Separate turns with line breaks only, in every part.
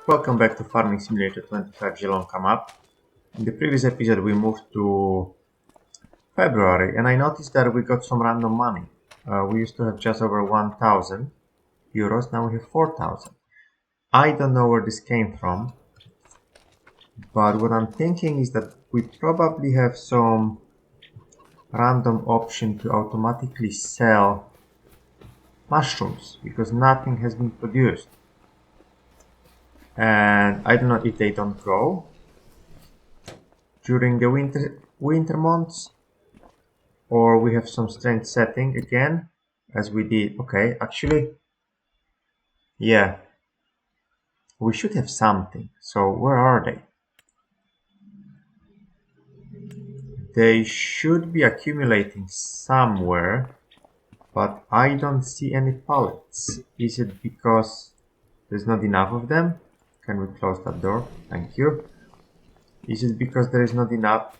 Welcome back to Farming Simulator 25 Zielonka map. In the previous episode we moved to February and I noticed that we got some random money. We used to have just over 1000 euros, now we have 4000. I don't know where this came from, but what I'm thinking is that we probably have some random option to automatically sell mushrooms because nothing has been produced. And I don't know if they don't grow during the winter months, or we have some strange setting again as we did. Okay, actually, yeah, we should have something. So where are they? They should be accumulating somewhere, but I don't see any pallets. Is it because there's not enough of them? Can we close that door? Thank you. Is it because there is not enough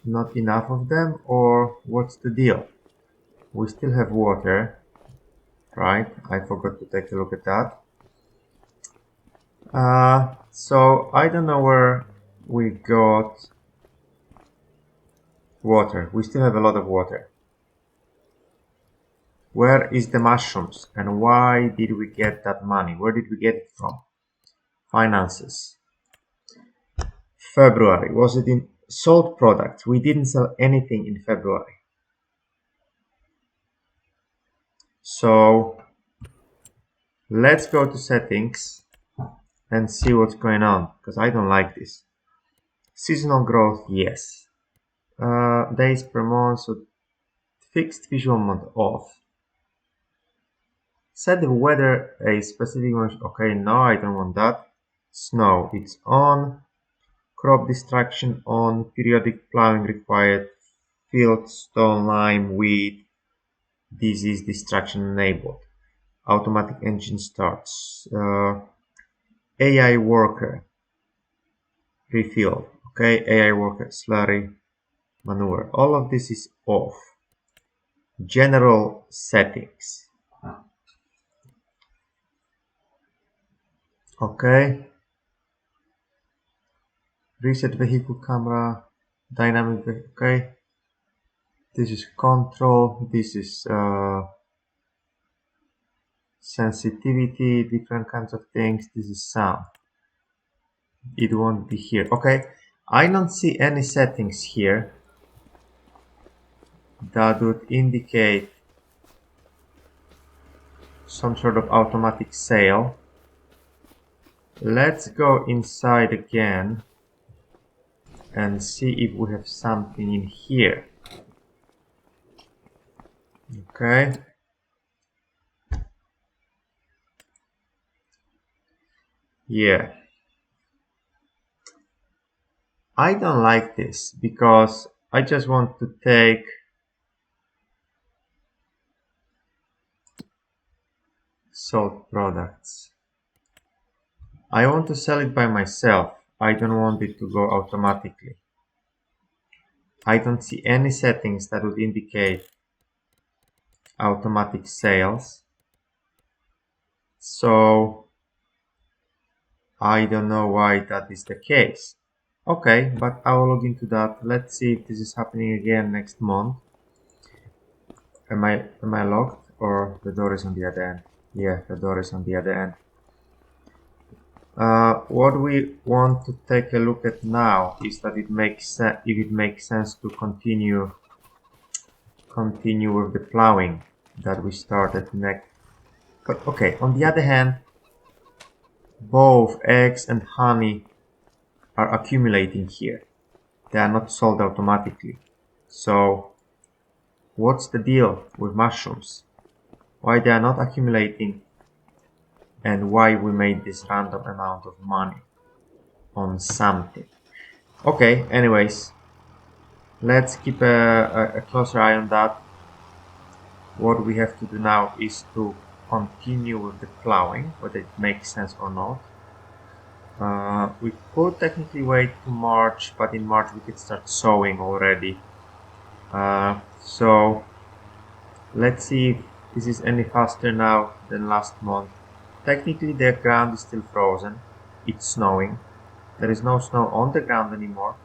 of them, or what's the deal? We still have water, right? I forgot to take a look at that. So I don't know where we got water. We still have a lot of water. Where is the mushrooms and why did we get that money? Where did we get it from? Finances. February. Was it in sold products? We didn't sell anything in February. So let's go to settings and see what's going on, because I don't like this. Seasonal growth, yes. Days per month, so fixed visual mode off. Set the weather a specific one. Okay, no, I don't want that. Snow, it's on. Crop distraction on. Periodic plowing required. Field, stone, lime, weed. Disease distraction enabled. Automatic engine starts. AI worker. Refill. Okay, AI worker, slurry, manure. All of this is off. General settings. Okay. Reset vehicle camera. Dynamic. Okay. This is control. This is sensitivity, different kinds of things. This is sound. It won't be here. Okay. I don't see any settings here that would indicate some sort of automatic sale. Let's go inside again and see if we have something in here. Okay. Yeah. I don't like this because I just want to take sold products. I want to sell it by myself. I don't want it to go automatically. I don't see any settings that would indicate automatic sales. So I don't know why that is the case. Okay, but I will look into that. Let's see if this is happening again next month. Am I locked or the door is on the other end? Yeah, the door is on the other end. What we want to take a look at now is that if it makes sense to continue with the plowing that we started next. But okay, on the other hand, both eggs and honey are accumulating here. They are not sold automatically. So what's the deal with mushrooms? Why they are not accumulating and why we made this random amount of money on something. Okay, anyways, let's keep a closer eye on that. What we have to do now is to continue with the plowing, whether it makes sense or not. We could technically wait to March, but in March we could start sowing already. So let's see if this is any faster now than last month. Technically the ground is still frozen. it's snowing. There is no snow on the ground anymore.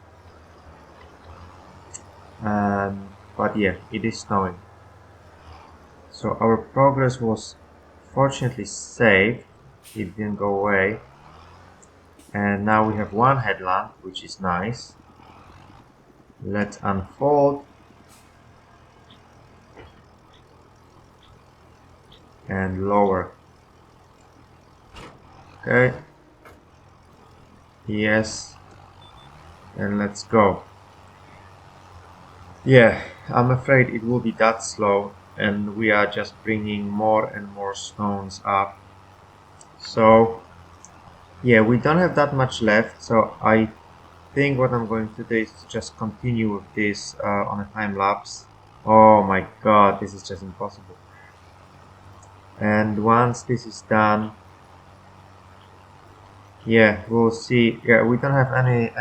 But yeah, it is snowing. So our progress was fortunately saved. It didn't go away. And now we have one headland, which is nice. Let's unfold. And lower. Okay. Yes. And let's go. Yeah, I'm afraid it will be that slow, and we are just bringing more and more stones up. So yeah, we don't have that much left, so I think what I'm going to do is just continue with this on a time lapse. Oh my god, this is just impossible. And once this is done, yeah, we'll see. Yeah, we don't have any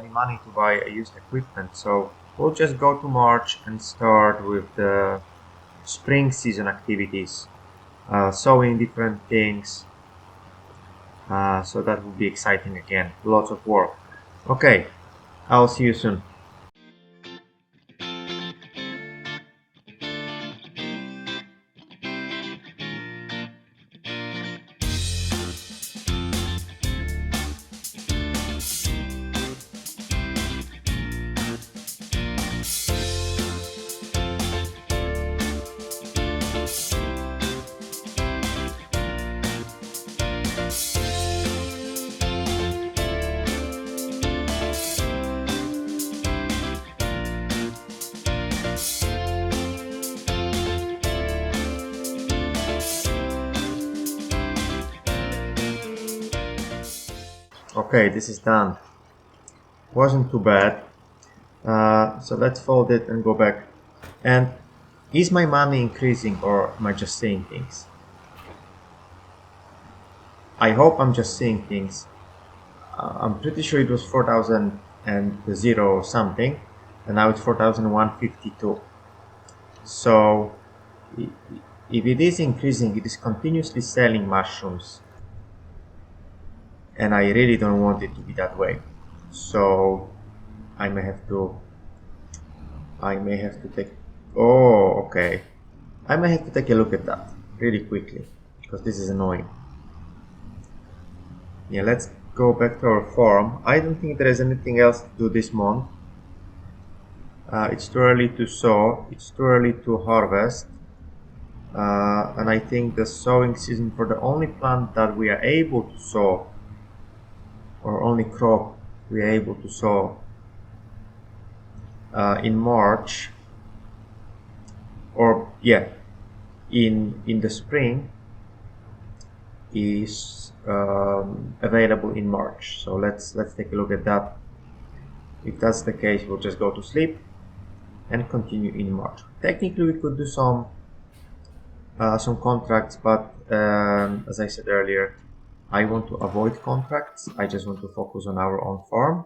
money to buy used equipment, so we'll just go to March and start with the spring season activities, sowing different things. So that will be exciting again. Lots of work. Okay, I'll see you soon. Okay, this is done. Wasn't too bad. So let's fold it and go back. And is my money increasing, or am I just saying things? I hope I'm just saying things. I'm pretty sure it was 4,000 something, and now it's 4,152. So if it is increasing, it is continuously selling mushrooms, and I really don't want it to be that way. So I may have to take, oh, okay, I may have to take a look at that really quickly, because this is annoying. Yeah, let's go back to our farm. I don't think there is anything else to do this month. It's too early to sow, it's too early to harvest, and I think the sowing season for the only plant that we are able to sow, or only crop we are able to sow in March, or yeah, in the spring, is available in March. So let's take a look at that. If that's the case, we'll just go to sleep and continue in March. Technically, we could do some contracts, but as I said earlier, I want to avoid contracts. I just want to focus on our own farm.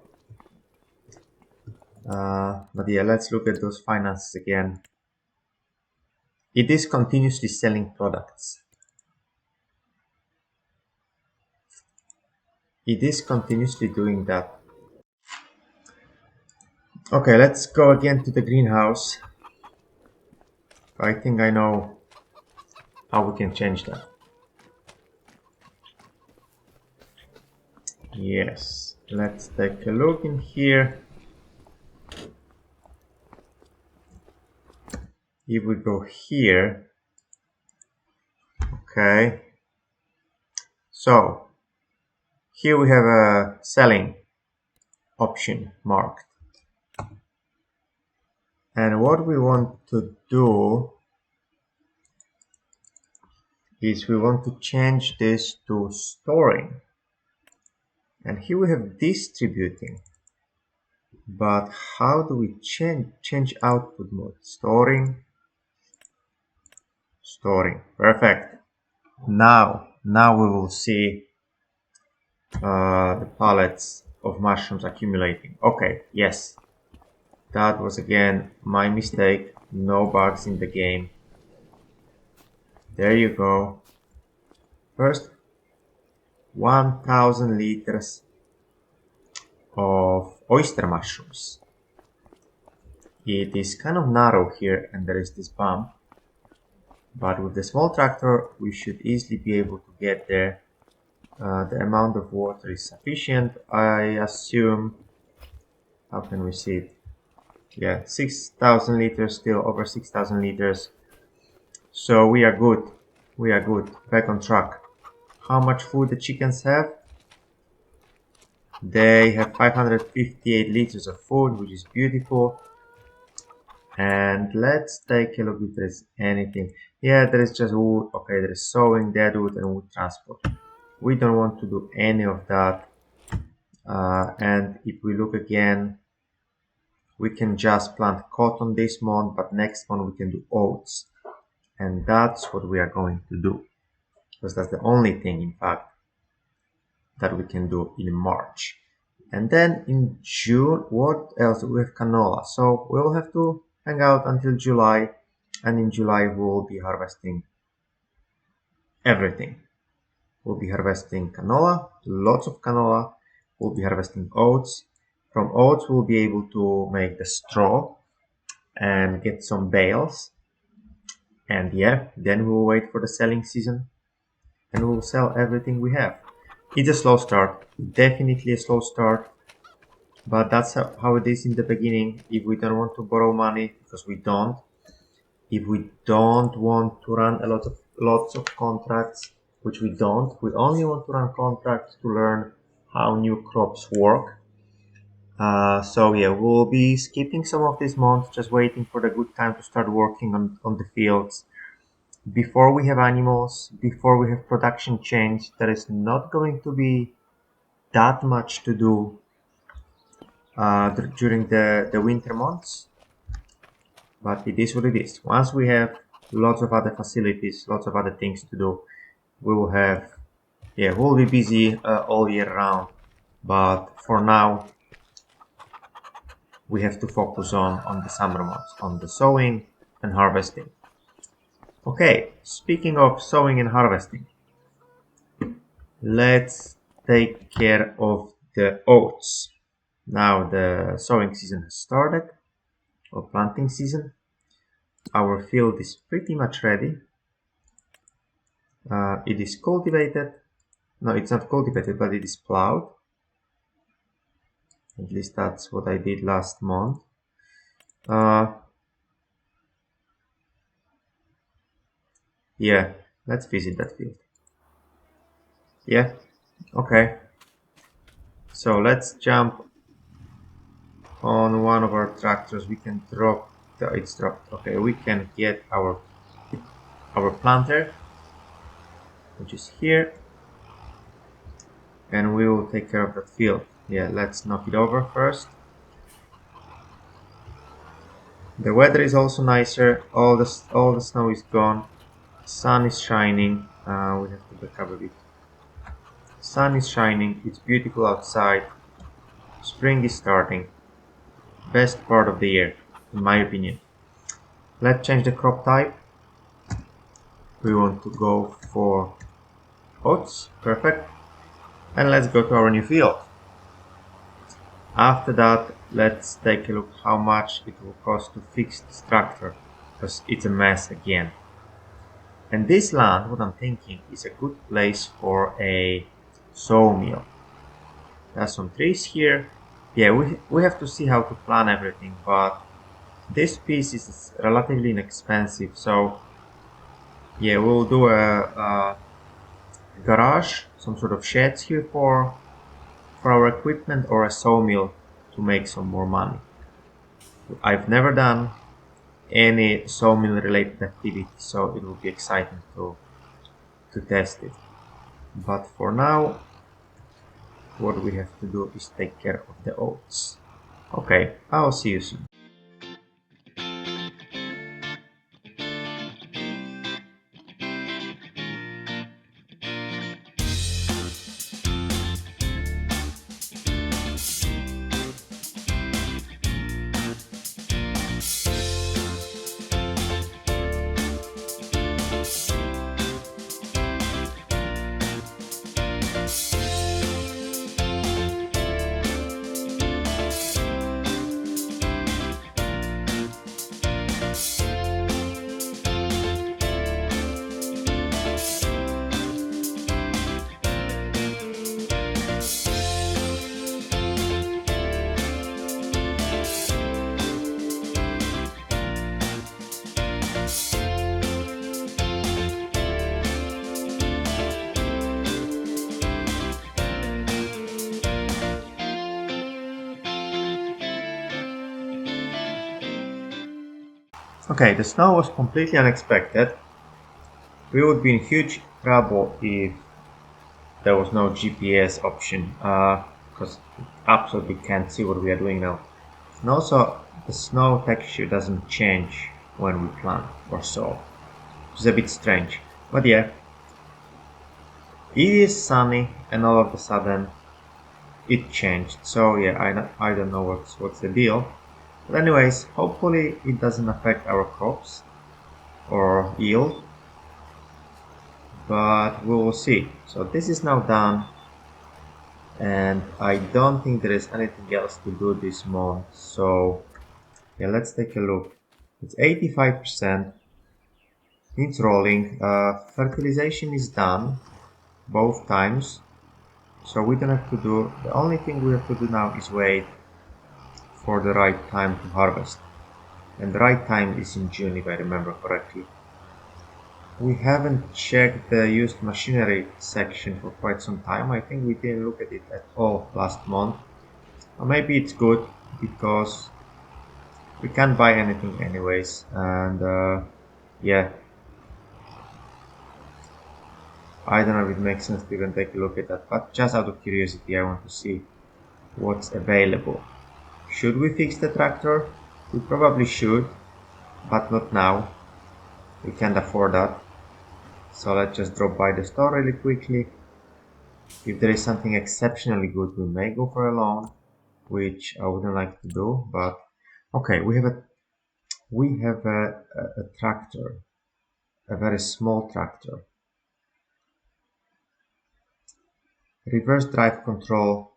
But yeah, let's look at those finances again. It is continuously selling products. It is continuously doing that. Okay, let's go again to the greenhouse. I think I know how we can change that. Yes, let's take a look in here. If we go here, okay, so here we have a selling option marked, and what we want to do is we want to change this to storing, and here we have distributing. But how do we change output mode? Storing, perfect. Now we will see the pallets of mushrooms accumulating. Okay, yes, that was again my mistake. No bugs in the game. There you go. First 1,000 liters of oyster mushrooms. It is kind of narrow here and there is this bump, but with the small tractor we should easily be able to get there. The amount of water is sufficient, I assume. How can we see it? Yeah, 6,000 liters, still over 6,000 liters. So we are good. We are good. Back on track. How much food the chickens have? They have 558 liters of food, which is beautiful. And let's take a look if there's anything. Yeah, there is just wood. Okay, there is sowing, dead wood, and wood transport. We don't want to do any of that. And if we look again, we can just plant cotton this month, but next month we can do oats. And that's what we are going to do. Because that's the only thing, in fact, that we can do in March. And then in June, what else? We have canola. So we'll have to hang out until July. And in July, we'll be harvesting everything. We'll be harvesting canola, lots of canola. We'll be harvesting oats. From oats, we'll be able to make the straw and get some bales. And yeah, then we'll wait for the selling season and we'll sell everything we have. It's a slow start, definitely a slow start, but that's how it is in the beginning. If we don't want to borrow money, because we don't, if we don't want to run lots of contracts, which we don't, we only want to run contracts to learn how new crops work. So yeah, we'll be skipping some of these months, just waiting for the good time to start working on the fields. Before we have animals, before we have production change, there is not going to be that much to do during the winter months. But it is what it is. Once we have lots of other facilities, lots of other things to do, we will have, yeah, we'll be busy all year round. But for now, we have to focus on the summer months, on the sowing and harvesting. Okay, speaking of sowing and harvesting, let's take care of the oats. Now the sowing season has started, or planting season. Our field is pretty much ready. It is cultivated. No, it's not cultivated, but it is plowed. At least that's what I did last month. Yeah, let's visit that field. Yeah, okay. So let's jump on one of our tractors. We can drop it's dropped. Okay, we can get our planter, which is here, and we will take care of that field. Yeah, let's knock it over first. The weather is also nicer. All the snow is gone. Sun is shining. We have to back up a bit. Sun is shining. It's beautiful outside. Spring is starting. Best part of the year, in my opinion. Let's change the crop type. We want to go for oats. Perfect. And let's go to our new field. After that, let's take a look how much it will cost to fix this tractor, because it's a mess again. And this land, what I'm thinking, is a good place for a sawmill. There's some trees here. Yeah, we have to see how to plan everything, but this piece is relatively inexpensive, so yeah, we'll do a garage, some sort of sheds here for our equipment, or a sawmill to make some more money. I've never done any sawmill related activity, so it will be exciting to test it. But for now, what we have to do is take care of the oats. Okay, I'll see you soon. Okay, the snow was completely unexpected. We would be in huge trouble if there was no GPS option, because absolutely can't see what we are doing now. And also, the snow texture doesn't change when we plant or sow. It's a bit strange. But yeah, it is sunny and all of a sudden it changed. So yeah, I don't know what's the deal. But anyways, hopefully it doesn't affect our crops or yield, but we will see. So this is now done, and I don't think there is anything else to do this month. So yeah, let's take a look. It's 85%. It's rolling. Fertilization is done both times. So we don't have to do, the only thing we have to do now is wait for the right time to harvest. And the right time is in June if I remember correctly. We haven't checked the used machinery section for quite some time. I think we didn't look at it at all last month. Or maybe it's good because we can't buy anything anyways. And yeah, I don't know if it makes sense to even take a look at that. But just out of curiosity, I want to see what's available. Should we fix the tractor? We probably should, but not now. We can't afford that. So let's just drop by the store really quickly. If there is something exceptionally good, we may go for a loan, which I wouldn't like to do, but okay, we have a tractor, a very small tractor. Reverse drive control,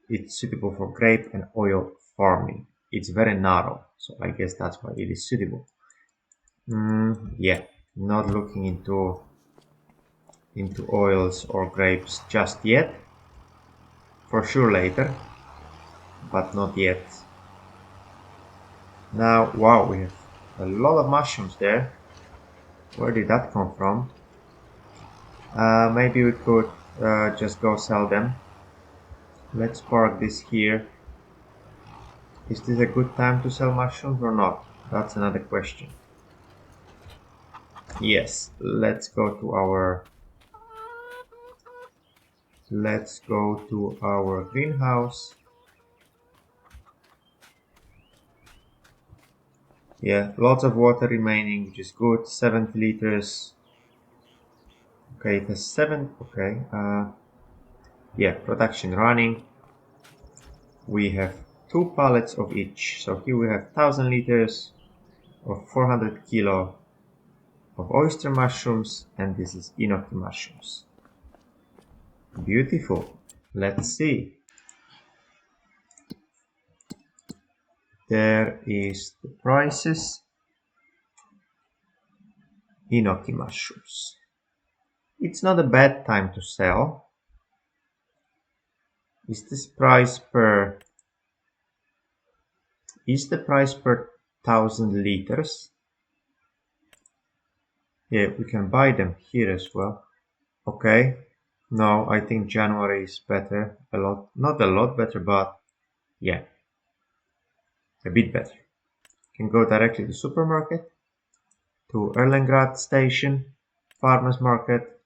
it's suitable for grape and oil farming. It's very narrow, so I guess that's why it is suitable. Yeah, not looking into oils or grapes just yet. For sure later, but not yet. Now, wow, we have a lot of mushrooms there. Where did that come from? Maybe we could just go sell them. Let's park this here. Is this a good time to sell mushrooms or not? That's another question. Yes, let's go to our greenhouse. Yeah, lots of water remaining, which is good. 70 liters. Okay, it has 7. Okay, yeah, production running. We have 2 pallets of each. So here we have 1000 liters of 400 kilo of oyster mushrooms, and this is enoki mushrooms. Beautiful. Let's see. There is the prices. Enoki mushrooms. It's not a bad time to sell. Is this price per Is the price per 1000 liters? Yeah, we can buy them here as well. Okay. No, I think January is better. A lot, not a lot better, but yeah, a bit better. Can go directly to supermarket, to Erlengrad station, farmers market.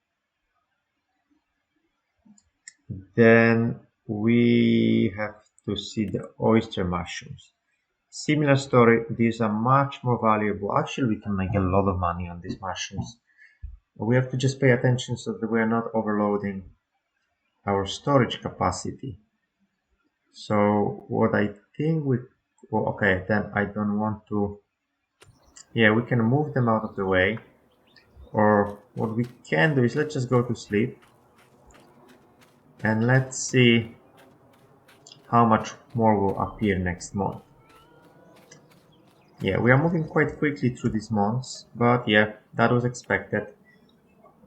Then we have to see the oyster mushrooms. Similar story, these are much more valuable. Actually, we can make a lot of money on these mushrooms. We have to just pay attention so that we are not overloading our storage capacity. So what I think well, okay, then I don't want to, yeah, we can move them out of the way. Or what we can do is let's just go to sleep and let's see how much more will appear next month. Yeah, we are moving quite quickly through these months, but yeah, that was expected.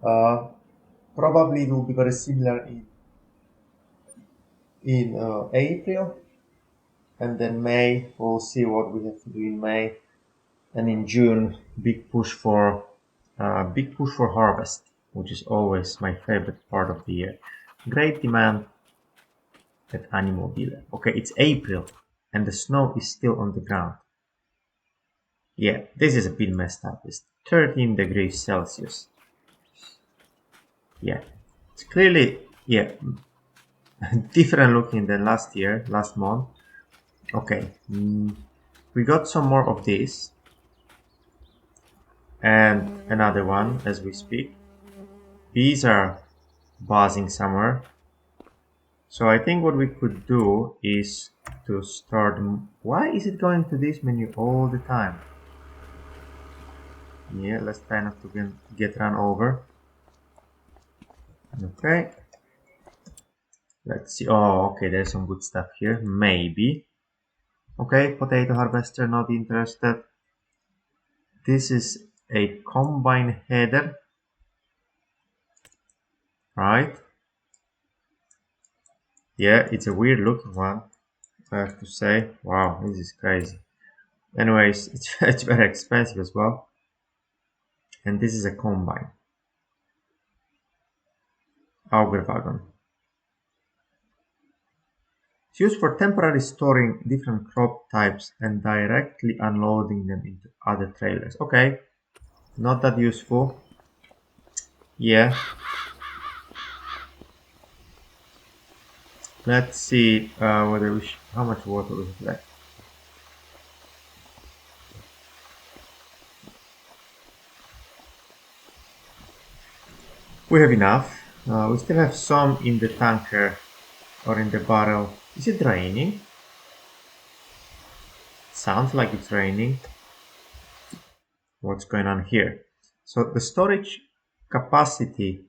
Uh, Probably it will be very similar in April, and then May. We'll see what we have to do in May, and in June, big push for harvest, which is always my favorite part of the year. Great demand at animal dealer. Okay, it's April, and the snow is still on the ground. Yeah, this is a bit messed up. It's 13 degrees Celsius. Yeah, it's clearly, yeah, different looking than last month. Okay, we got some more of this. And another one as we speak. Bees are buzzing somewhere. So I think what we could do is to start. Why is it going to this menu all the time? Yeah, let's try not to get run over. Okay. Let's see. Oh, okay, there's some good stuff here. Maybe. Okay, potato harvester, not interested. This is a combine header. Right? Yeah, it's a weird looking one, I have to say. Wow, this is crazy. Anyways, it's very expensive as well. And this is a combine. Auger wagon. It's used for temporarily storing different crop types and directly unloading them into other trailers. Okay, not that useful. Yeah. Let's see whether how much water we have left. We have enough. We still have some in the tanker or in the barrel. Is it raining? Sounds like it's raining. What's going on here? So the storage capacity,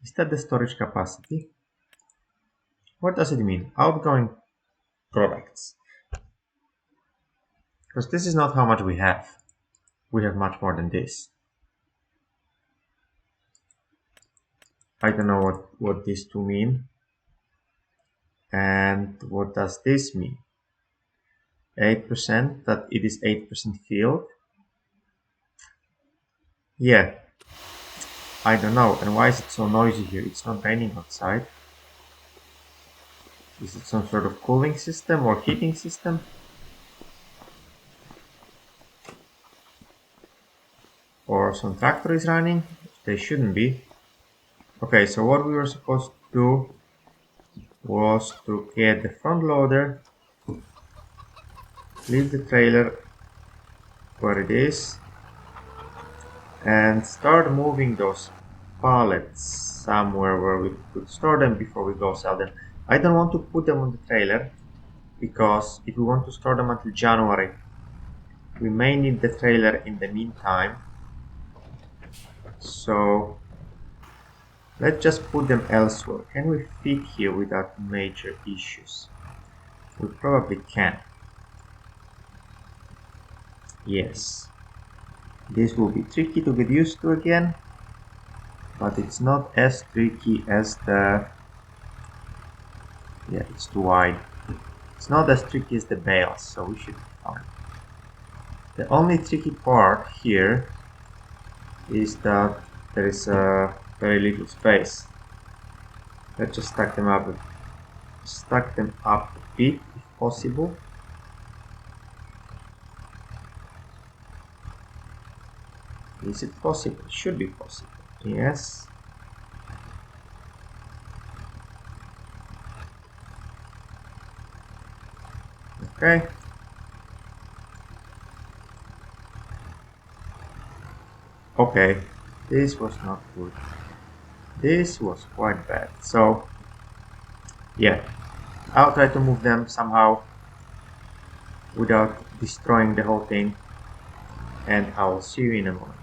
is that the storage capacity? What does it mean? Outgoing products. Because this is not how much we have. We have much more than this. I don't know what these two mean. And what does this mean? 8%, that it is 8% filled. Yeah, I don't know. And why is it so noisy here? It's not raining outside. Is it some sort of cooling system or heating system? Or some tractor is running? They shouldn't be. Okay, so what we were supposed to do was to get the front loader, leave the trailer where it is, and start moving those pallets somewhere where we could store them before we go sell them. I don't want to put them on the trailer because if we want to store them until January, we may need the trailer in the meantime. So let's just put them elsewhere. Can we fit here without major issues? We probably can. Yes. This will be tricky to get used to again, but it's not as tricky as the... Yeah, it's too wide. It's not as tricky as the bales, so we should be fine. The only tricky part here is that there is very little space. Let's just stack them up a bit if possible. Is it possible? It should be possible. Yes. Okay. Okay. This was not good. This was quite bad. So, yeah. I'll try to move them somehow without destroying the whole thing. And I will see you in a moment.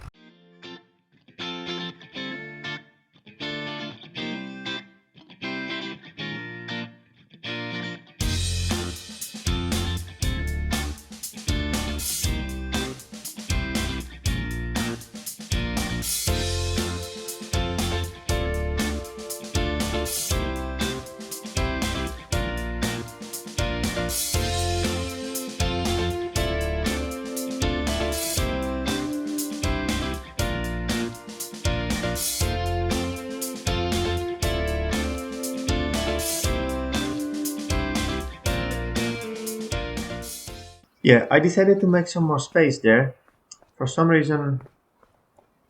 Yeah, I decided to make some more space there. For some reason,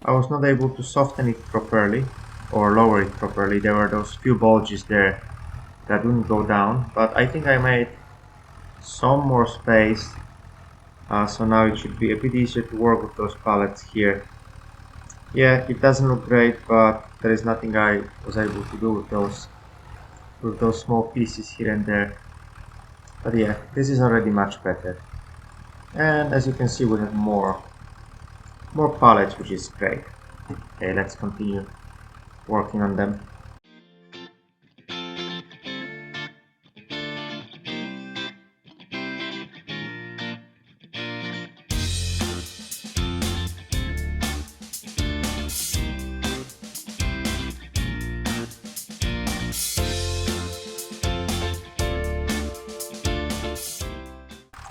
I was not able to soften it properly or lower it properly. There were those few bulges there that wouldn't go down, but I think I made some more space, so now it should be a bit easier to work with those pallets here. Yeah, it doesn't look great, but there is nothing I was able to do with those small pieces here and there. But yeah, this is already much better. And as you can see, we have more pallets, which is great. Okay, let's continue working on them.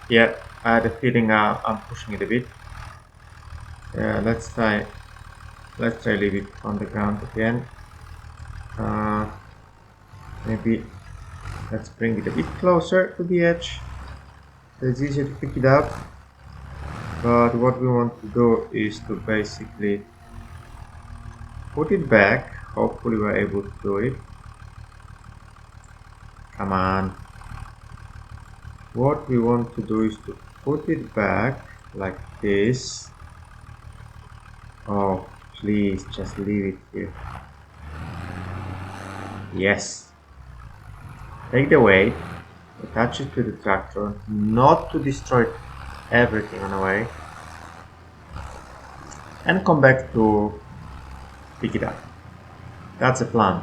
Yeah, I had a feeling I'm pushing it a bit. Yeah, let's try leave it on the ground again. Maybe let's bring it a bit closer to the edge. It's easier to pick it up. But what we want to do is to basically put it back. Hopefully we're able to do it. Come on. What we want to do is to put it back like this. Oh, please just leave it here. Yes. Take the weight, attach it to the tractor, not to destroy everything on the way, and come back to pick it up. That's the plan.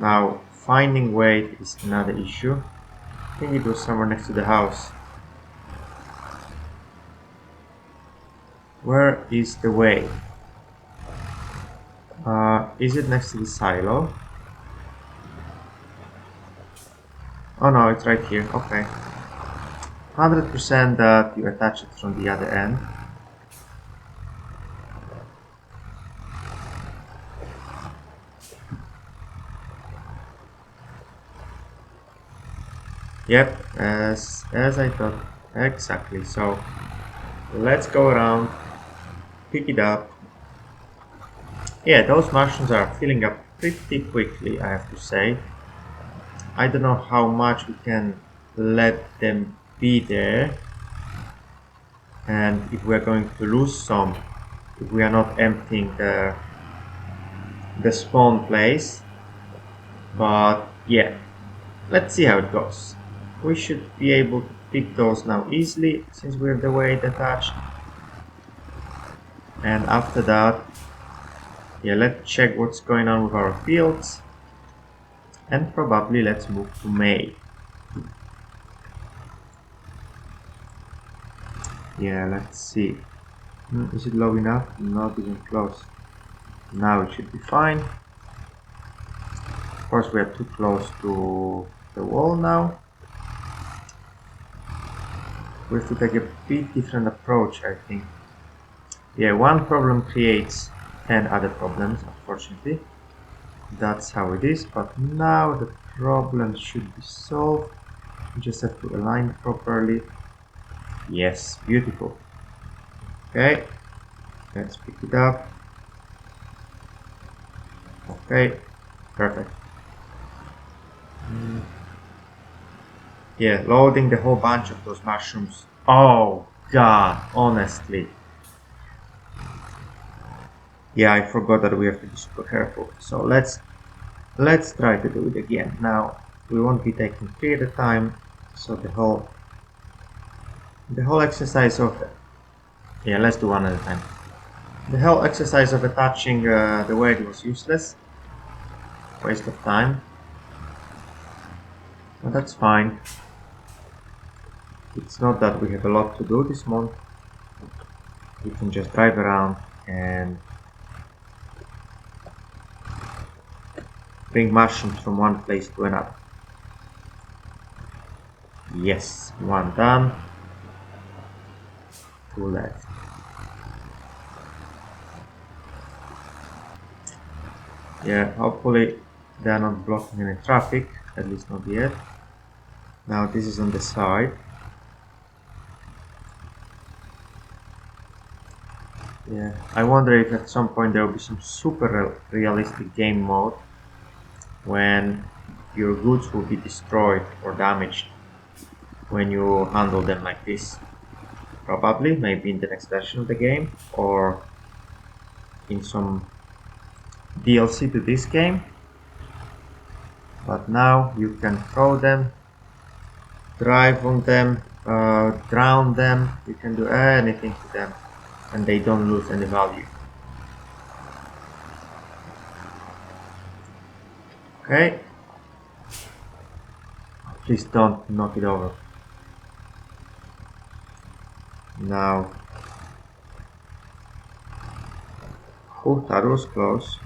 Now, finding weight is another issue. I think it was somewhere next to the house. Where is the weight? Is it next to the silo? Oh no, it's right here. Okay. 100% that you attach it from the other end. Yep, as I thought. Exactly. So let's go around, pick it up. Yeah, those mushrooms are filling up pretty quickly, I have to say. I don't know how much we can let them be there, and if we're going to lose some if we are not emptying the spawn place. But yeah, let's see how it goes. We should be able to pick those now easily since we have the weight attached. And after that, yeah, let's check what's going on with our fields. And probably let's move to May. Yeah, let's see. Is it low enough? Not even close. Now it should be fine. Of course, we are too close to the wall now. We have to take a bit different approach, I think. Yeah, one problem creates 10 other problems, unfortunately. That's how it is, but now the problem should be solved. We just have to align properly. Yes, beautiful. Okay, let's pick it up. Okay, perfect. Yeah, loading the whole bunch of those mushrooms. Oh god, honestly. Yeah, I forgot that we have to be super careful. So let's try to do it again. Now we won't be taking 3 at a time, so the whole exercise of yeah, let's do 1 at a time. The whole exercise of attaching the weight was useless, waste of time, but that's fine. It's not that we have a lot to do this month. We can just drive around and bring mushrooms from one place to another. Yes, 1 done, 2 left. Yeah, hopefully they are not blocking any traffic, at least not yet. Now this is on the side. Yeah, I wonder if at some point there will be some super realistic game mode when your goods will be destroyed or damaged when you handle them like this. Probably, maybe in the next version of the game or in some DLC to this game. But now you can throw them, drive on them, drown them, you can do anything to them and they don't lose any value. Okay. Please don't knock it over. Now. Oh, that was close.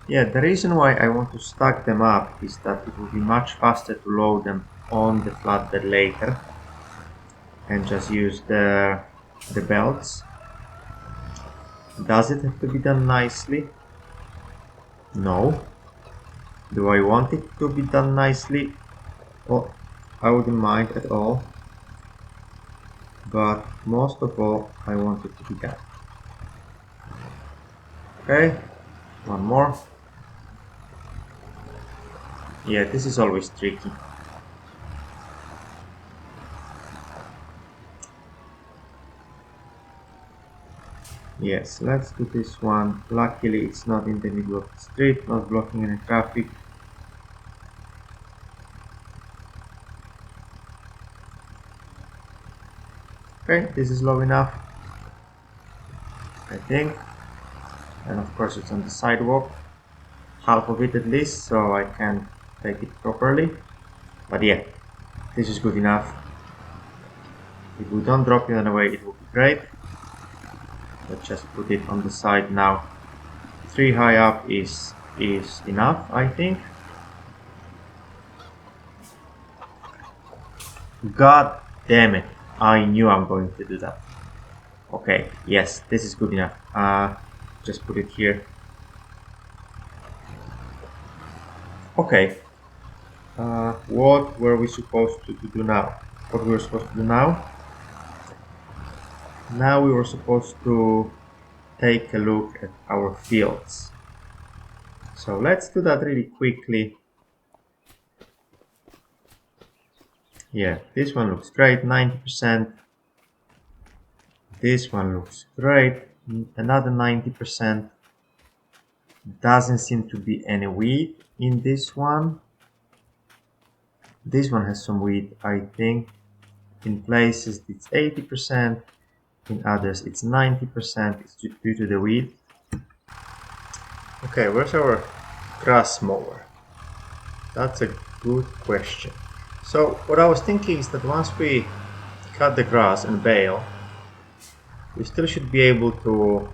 Yeah, the reason why I want to stack them up is that it will be much faster to load them on the flatbed later and just use the belts. Does it have to be done nicely? No. Do I want it to be done nicely? Well, I wouldn't mind at all. But most of all, I want it to be done. Okay, one more. Yeah, this is always tricky. Yes, let's do this one. Luckily, it's not in the middle of the street, not blocking any traffic. Okay, this is low enough, I think. And of course, it's on the sidewalk. Half of it at least, so I can take it properly. But yeah, this is good enough. If we don't drop it away, it will be great. Let's just put it on the side now. 3 high up is enough, I think. God damn it, I knew I'm going to do that. Okay, yes, this is good enough. Just put it here. Okay. What were we supposed to do now? What we were supposed to do now? Now we were supposed to take a look at our fields. So let's do that really quickly. Yeah, this one looks great, 90%. This one looks great, another 90%. Doesn't seem to be any wheat in this one. This one has some wheat, I think. In places it's 80%, in others it's 90%. It's due to the wheat. Okay, where's our grass mower? That's a good question. So what I was thinking is that once we cut the grass and bale, we still should be able to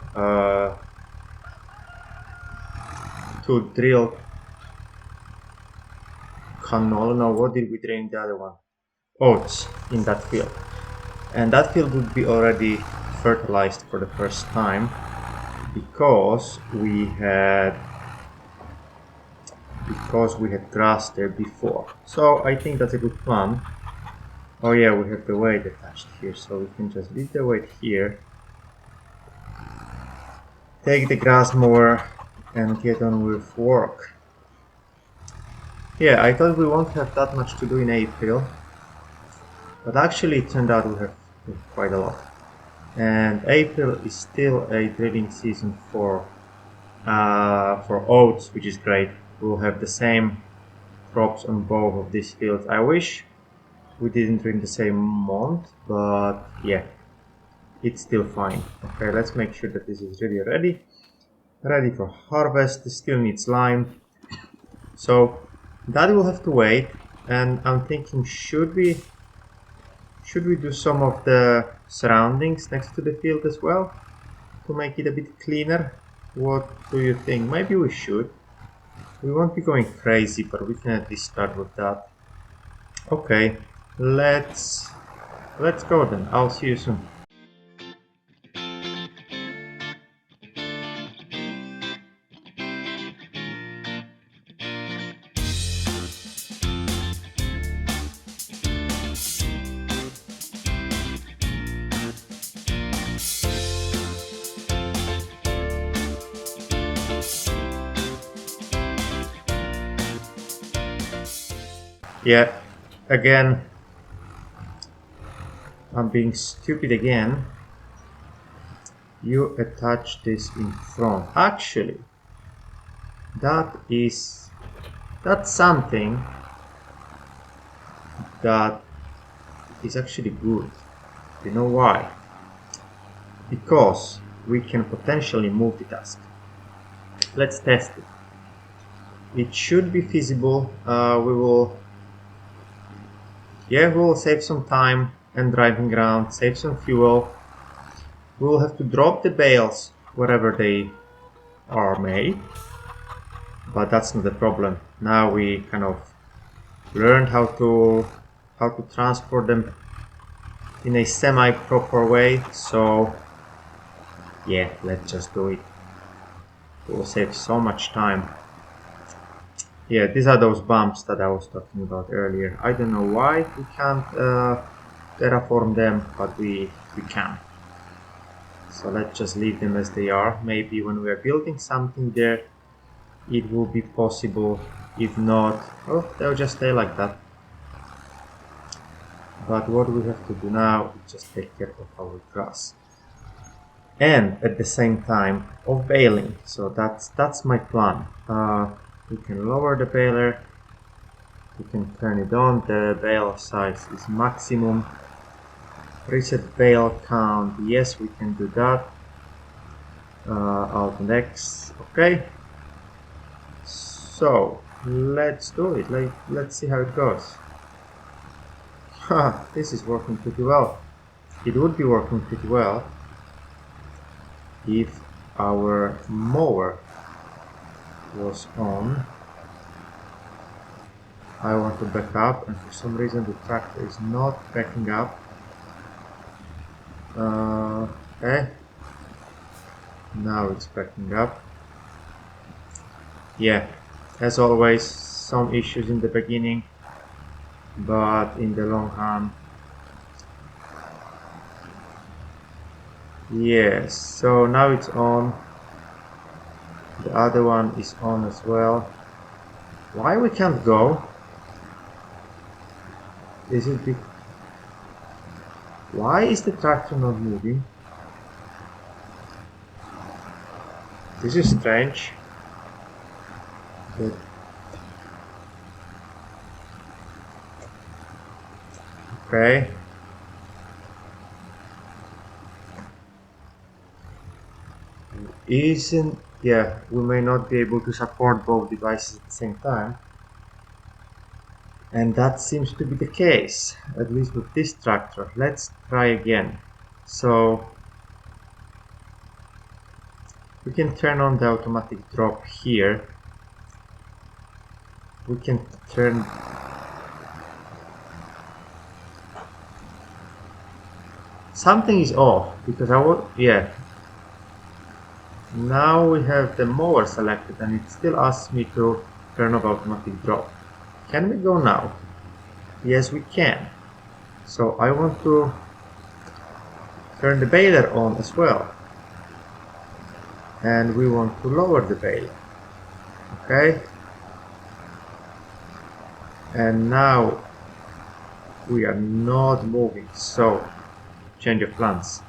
drill canola. No, what did we drill in the other one? Oats in that field. And that field would be already fertilized for the first time because we had grass there before. So I think that's a good plan. Oh yeah, we have the weight attached here, so we can just leave the weight here. Take the grass mower and get on with work. Yeah, I thought we won't have that much to do in April, but actually it turned out we have quite a lot. And April is still a drilling season for oats, which is great. We'll have the same crops on both of these fields. I wish we didn't drill the same month, but yeah, it's still fine. Okay, let's make sure that this is really ready for harvest. This still needs lime, so that will have to wait. And I'm thinking, should we do some of the surroundings next to the field as well to make it a bit cleaner? What do you think? Maybe we should. We won't be going crazy, but we can at least start with that. Okay, let's go then. I'll see you soon. Yeah, again, I'm being stupid again. You attach this in front. Actually, that is that's something that is actually good. You know why? Because we can potentially multitask. Let's test it. It should be feasible. We will save some time and driving around, save some fuel. We will have to drop the bales wherever they are made, but that's not the problem. Now we kind of learned how to transport them in a semi-proper way. So yeah, let's just do it. It will save so much time. Yeah, these are those bumps that I was talking about earlier. I don't know why we can't terraform them, but we can. So let's just leave them as they are. Maybe when we are building something there, it will be possible. If not, oh, they'll just stay like that. But what we have to do now is just take care of our grass. And at the same time of baling. So that's my plan. We can lower the baler. We can turn it on. The bale size is maximum. Reset bale count. Yes, we can do that. Alt and X. Okay. So let's do it. Let's see how it goes. This is working pretty well. It would be working pretty well if our mower was on. I want to back up, and for some reason the tractor is not backing up. Okay. Now it's backing up. Yeah, as always, some issues in the beginning, but in the long run, yes. So now it's on. The other one is on as well. Why we can't go? Is it big? Why is the tractor not moving? This is strange. But okay. Isn't, yeah, we may not be able to support both devices at the same time. And that seems to be the case, at least with this tractor. Let's try again. So we can turn on the automatic drop here. We can turn something is off because yeah. Now we have the mower selected and it still asks me to turn off automatic drop. Can we go now? Yes, we can. So I want to turn the baler on as well. And we want to lower the baler. Okay. And now we are not moving. So change of plans.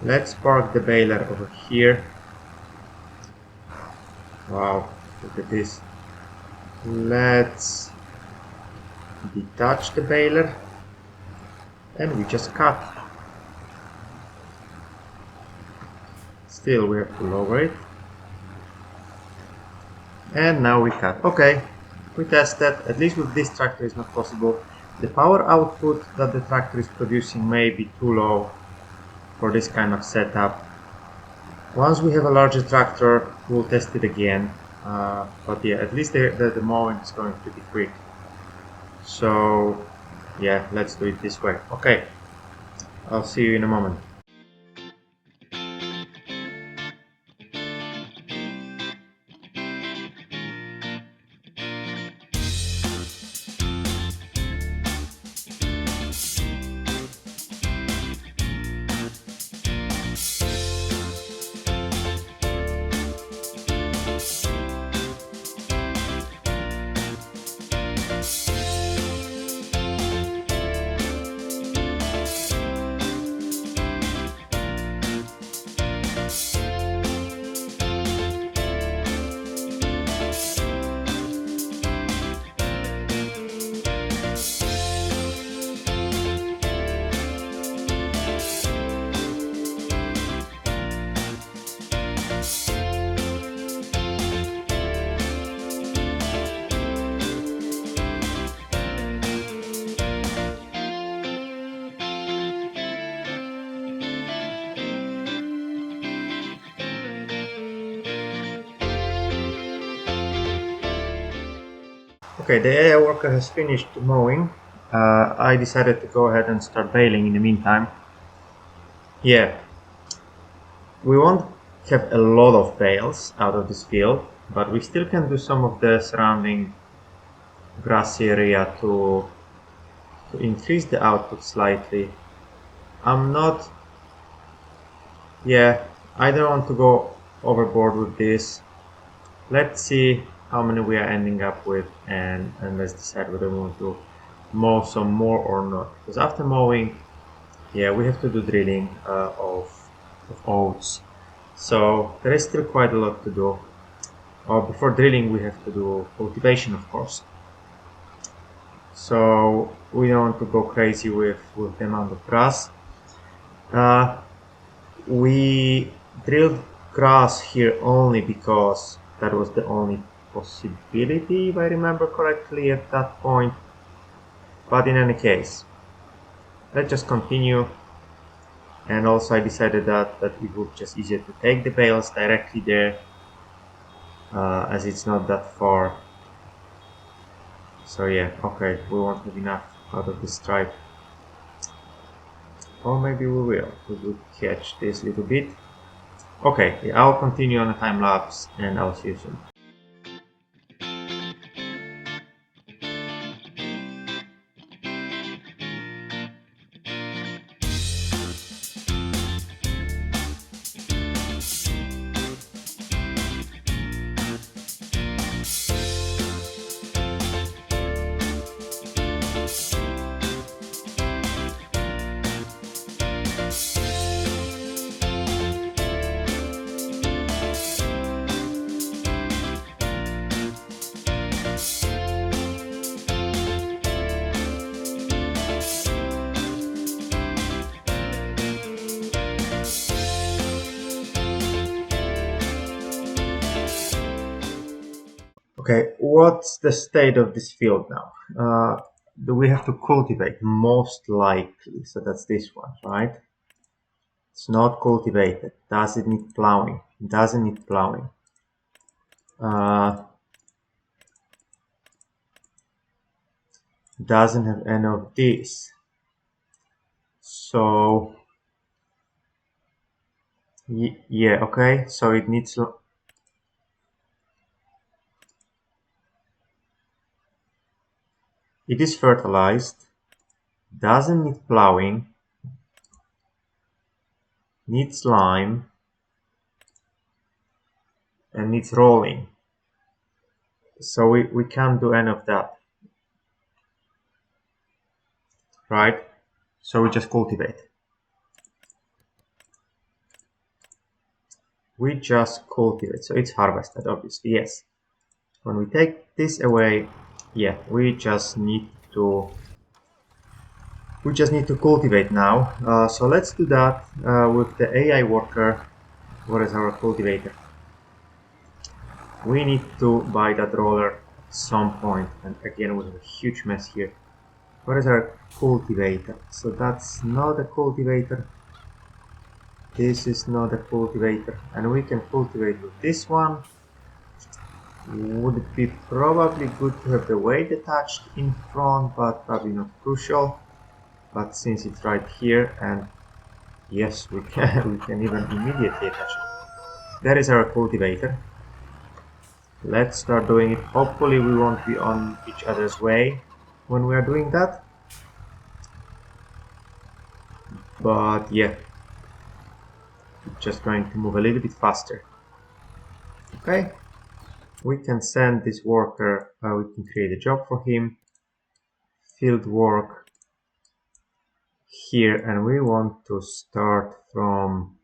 Let's park the baler over here. Wow, look at this. Let's detach the baler and we just cut. Still we have to lower it. And now we cut. Okay, we tested. At least with this tractor is not possible. The power output that the tractor is producing may be too low for this kind of setup. Once we have a larger tractor, we'll test it again. But yeah, at least the mowing is going pretty quick. So yeah, let's do it this way. Okay, I'll see you in a moment. Okay, the AI worker has finished mowing. I decided to go ahead and start baling in the meantime. Yeah, we won't have a lot of bales out of this field, but we still can do some of the surrounding grass area to increase the output slightly. I'm not... Yeah, I don't want to go overboard with this. Let's see how many we are ending up with, and let's decide whether we want to mow some more or not. Because after mowing, yeah, we have to do drilling of oats. So there is still quite a lot to do. Before drilling, we have to do cultivation, of course. So we don't want to go crazy with the amount of grass. We drilled grass here only because that was the only possibility, if I remember correctly, at that point. But in any case, let's just continue. And also I decided that it would just easier to take the bales directly there, as it's not that far. So yeah, okay, we won't have enough out of this stripe. Or maybe we will. We will catch this little bit. Okay, yeah, I'll continue on the time lapse and I'll see you soon. Okay, what's the state of this field now? Do we have to cultivate? Most likely. So that's this one, right? It's not cultivated. Does it need plowing? It doesn't need plowing. Doesn't have any of these. So, yeah, okay. So it needs... It is fertilized. Doesn't need plowing. Needs lime. And needs rolling. So we can't do any of that. Right? So we just cultivate. We just cultivate. So it's harvested, obviously, yes. When we take this away, yeah, we just need to cultivate now. So let's do that with the AI worker. What is our cultivator? We need to buy that roller at some point, and again we have a huge mess here. What is our cultivator? So that's not a cultivator. This is not a cultivator, and we can cultivate with this one. Would it be probably good to have the weight attached in front, but probably not crucial. But since it's right here, and yes, we can even immediately attach it. That is our cultivator. Let's start doing it. Hopefully we won't be on each other's way when we are doing that. But yeah, just going to move a little bit faster. Okay, we can send this worker, we can create a job for him. Field work here, and we want to start from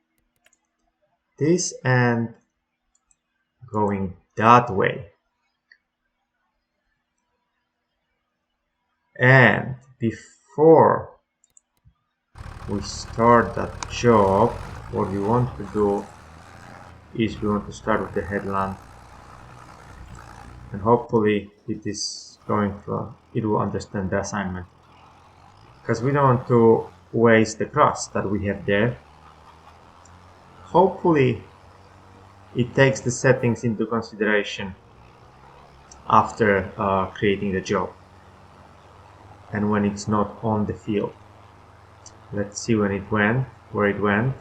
this end going that way. And before we start that job, what we want to do is we want to start with the headland, and hopefully it will understand the assignment, because we don't want to waste the grass that we have there. Hopefully it takes the settings into consideration. after creating the job and when it's not on the field. Let's see when it went, where it went,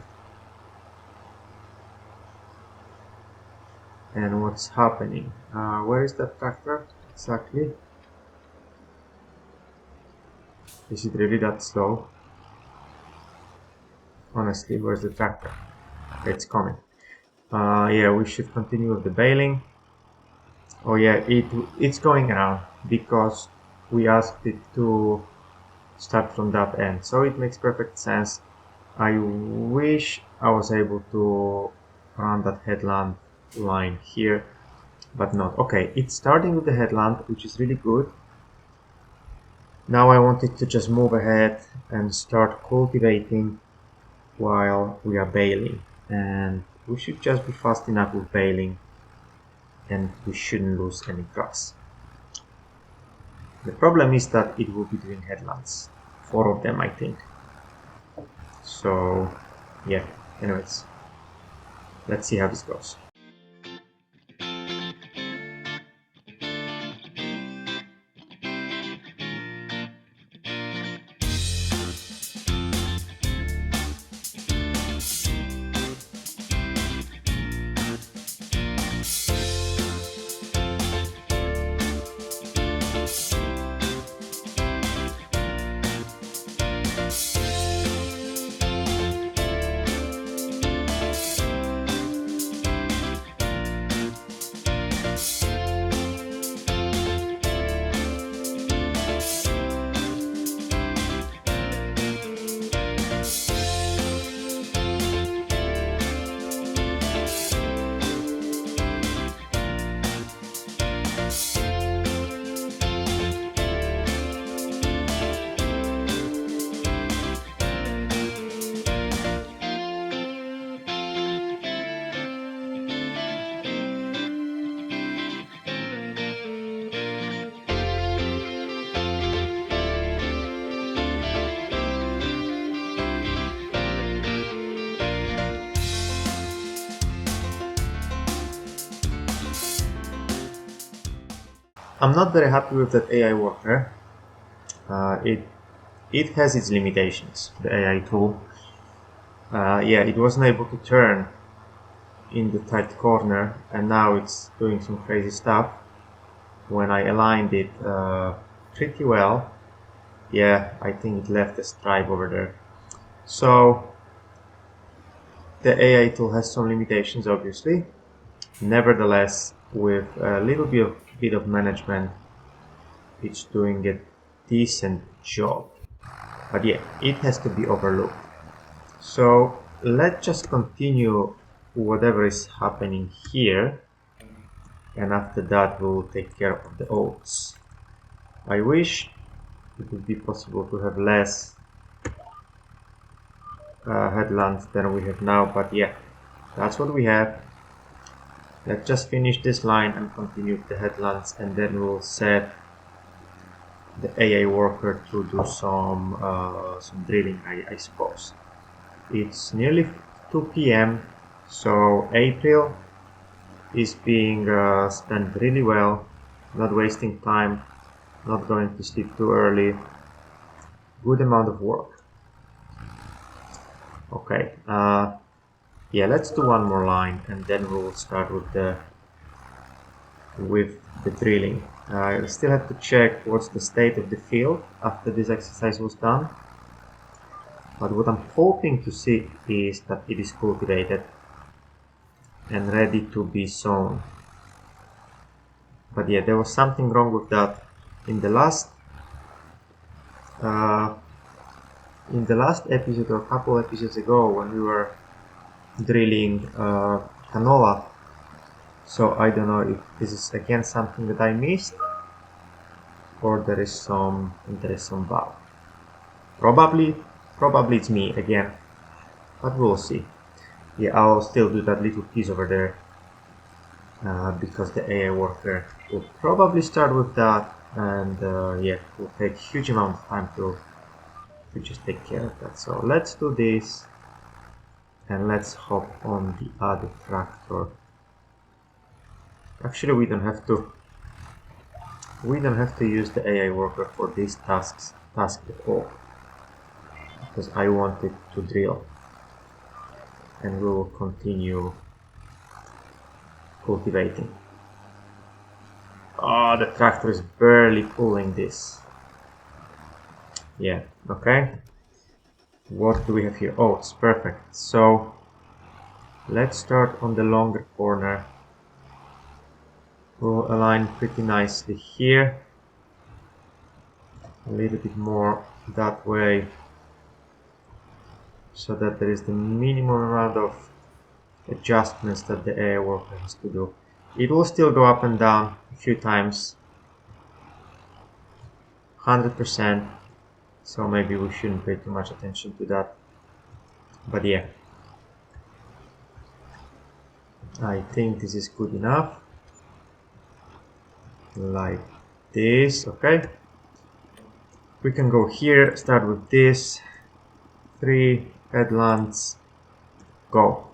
and what's happening. Where is that tractor exactly? Is it really that slow? Honestly, where's the tractor? It's coming. Yeah, we should continue with the baling. Oh yeah, it's going around because we asked it to start from that end, so it makes perfect sense. I wish I was able to run that headland line here, but not. Okay, it's starting with the headland, which is really good. Now I wanted to just move ahead and start cultivating while we are baling, and we should just be fast enough with baling and we shouldn't lose any grass. The problem is that it will be doing headlands, 4 of them I think. So yeah, anyways, let's see how this goes. I'm not very happy with that AI worker. It has its limitations, the AI tool. Yeah, it wasn't able to turn in the tight corner, and now it's doing some crazy stuff. When I aligned it pretty well, yeah, I think it left a stripe over there. So the AI tool has some limitations, obviously. Nevertheless, with a little bit of management, it's doing a decent job. But yeah, it has to be overlooked. So let's just continue whatever is happening here, and after that we'll take care of the oats. I wish it would be possible to have less headlands than we have now, but yeah, that's what we have. Let's just finish this line and continue with the headlands, and then we'll set the AI worker to do some drilling, I suppose. It's nearly 2 p.m. so April is being spent really well, not wasting time, not going to sleep too early. Good amount of work. Okay, yeah, let's do one more line and then we'll start with the drilling. I still have to check what's the state of the field after this exercise was done. But what I'm hoping to see is that it is cultivated and ready to be sown. But yeah, there was something wrong with that. In the last episode or a couple episodes ago, when we were drilling canola, so I don't know if this is again something that I missed or there is some bug. Probably it's me again, but we'll see. Yeah, I'll still do that little piece over there because the AI worker will probably start with that, and yeah, it will take huge amount of time to just take care of that. So let's do this and let's hop on the other tractor. Actually, we don't have to. we don't have to use the AI worker for these task at all, because I want it to drill, and we will continue cultivating. Oh, the tractor is barely pulling this. Yeah, okay. What do we have here? Oats, perfect. So let's start on the longer corner. We'll align pretty nicely here. A little bit more that way, so that there is the minimum amount of adjustments that the AI worker has to do. It will still go up and down a few times, 100%, so maybe we shouldn't pay too much attention to that. But yeah, I think this is good enough. Like this, okay. We can go here, start with this, 3 headlands, go.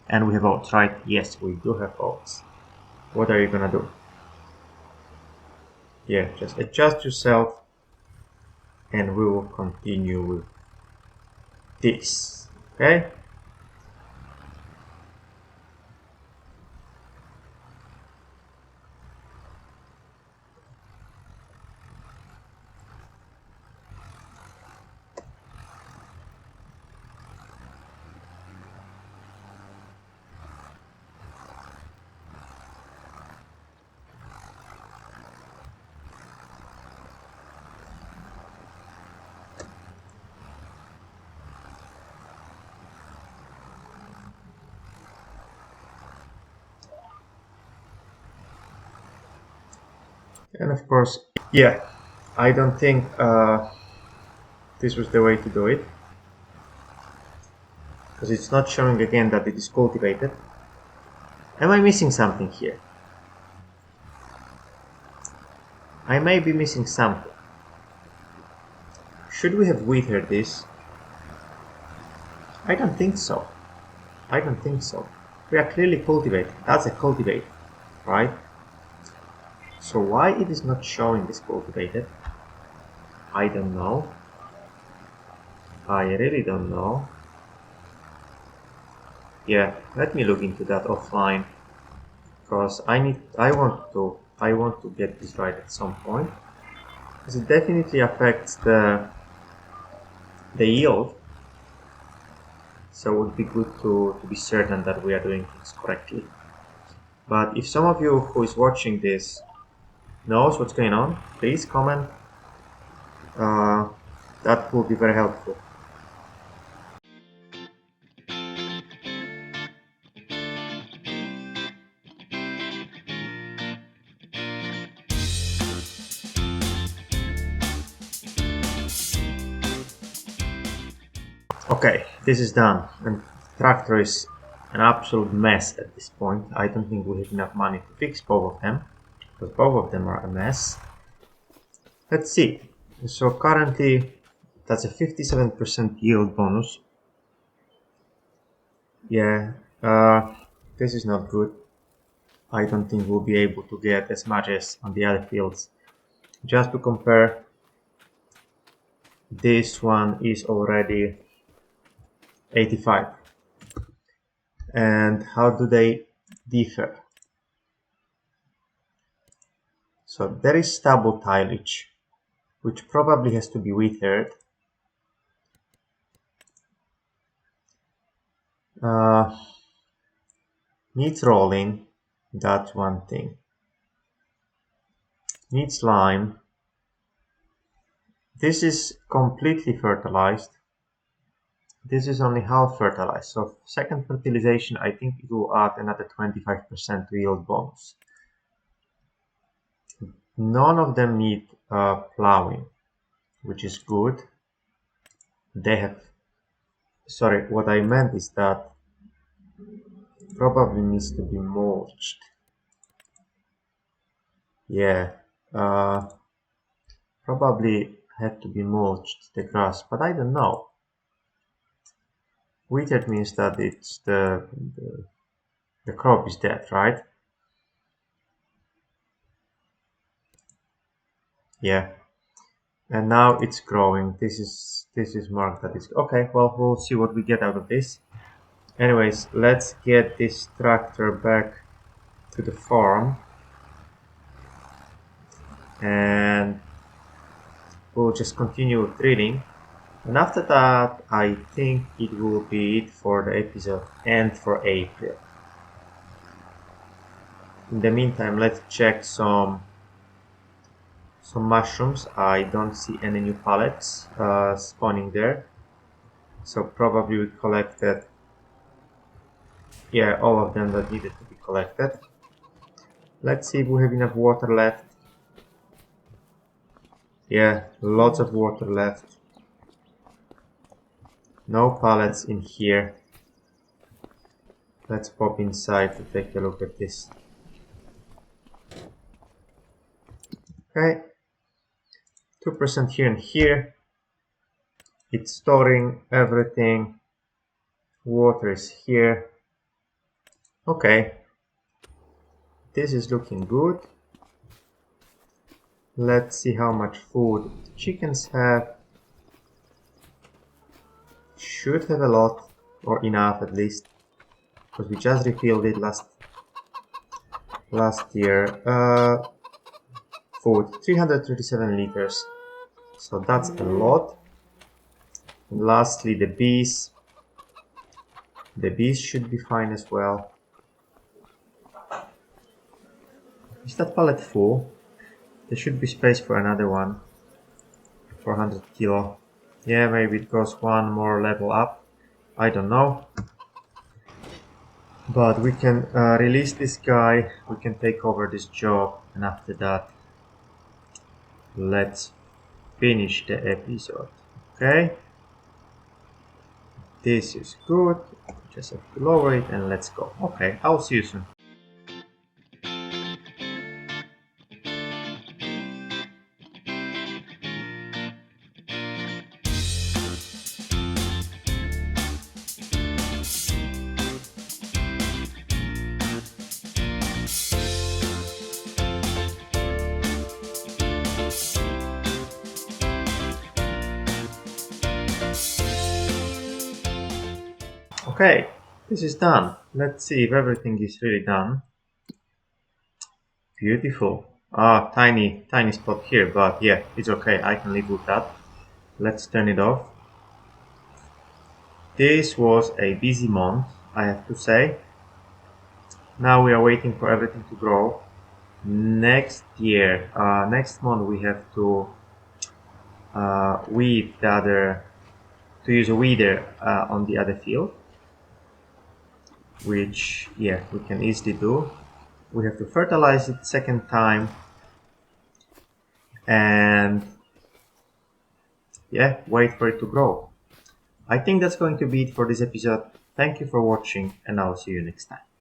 And we have oats, right? Yes, we do have oats. What are you gonna do? Yeah, just adjust yourself, and we will continue with this, okay? And of course, yeah, I don't think this was the way to do it, because it's not showing again that it is cultivated. Am I missing something here? I may be missing something. Should we have withered this? I don't think so. I don't think so. We are clearly cultivating. That's a cultivate, right? So why it is not showing this cultivated? I don't know. I really don't know. Yeah, let me look into that offline, because I want to get this right at some point, because it definitely affects the yield. So it would be good to be certain that we are doing things correctly. But if some of you who is watching this knows what's going on, please comment. That will be very helpful. Okay, this is done, and tractor is an absolute mess at this point. I don't think we have enough money to fix both of them, because both of them are a mess. Let's see. So currently, that's a 57% yield bonus. Yeah, this is not good. I don't think we'll be able to get as much as on the other fields. Just to compare, this one is already 85. And how do they differ? So there is stubble tillage, which probably has to be withered. Needs rolling, that's one thing. Needs lime. This is completely fertilized. This is only half fertilized. So second fertilization, I think it will add another 25% to yield bonus. None of them need plowing, which is good. They have, sorry, what I meant is that probably needs to be mulched. Yeah, probably had to be mulched, the grass, but I don't know. Withered means that it's the crop is dead, right? Yeah. And now it's growing. This is marked that it's okay. Well, we'll see what we get out of this. Anyways, let's get this tractor back to the farm, and we'll just continue drilling. And after that, I think it will be it for the episode and for April. In the meantime, let's check some mushrooms. I don't see any new pallets spawning there, so probably we collected, yeah, all of them that needed to be collected. Let's see if we have enough water left. Yeah, lots of water left. No pallets in here. Let's pop inside to take a look at this. Okay, 2% here and here. It's storing everything. Water is here. Okay, this is looking good. Let's see how much food the chickens have. Should have a lot, or enough at least, because we just refilled it last year. Food 337 liters, so that's a lot. And lastly, the bees. The bees should be fine as well. Is that pallet full? There should be space for another one. 400 kilo. Yeah, maybe it goes one more level up. I don't know. But we can release this guy. We can take over this job. And after that, let's finish the episode. Okay? This is good. Just have to lower it and let's go. Okay, I'll see you soon. Okay, this is done. Let's see if everything is really done. Beautiful. Ah, tiny spot here, but yeah, it's okay. I can live with that. Let's turn it off. This was a busy month, I have to say. Now we are waiting for everything to grow. Next month we have to weed to use a weeder on the other field, which yeah, we can easily do. We have to fertilize it second time, and yeah, wait for it to grow. I think that's going to be it for this episode. Thank you for watching, and I'll see you next time.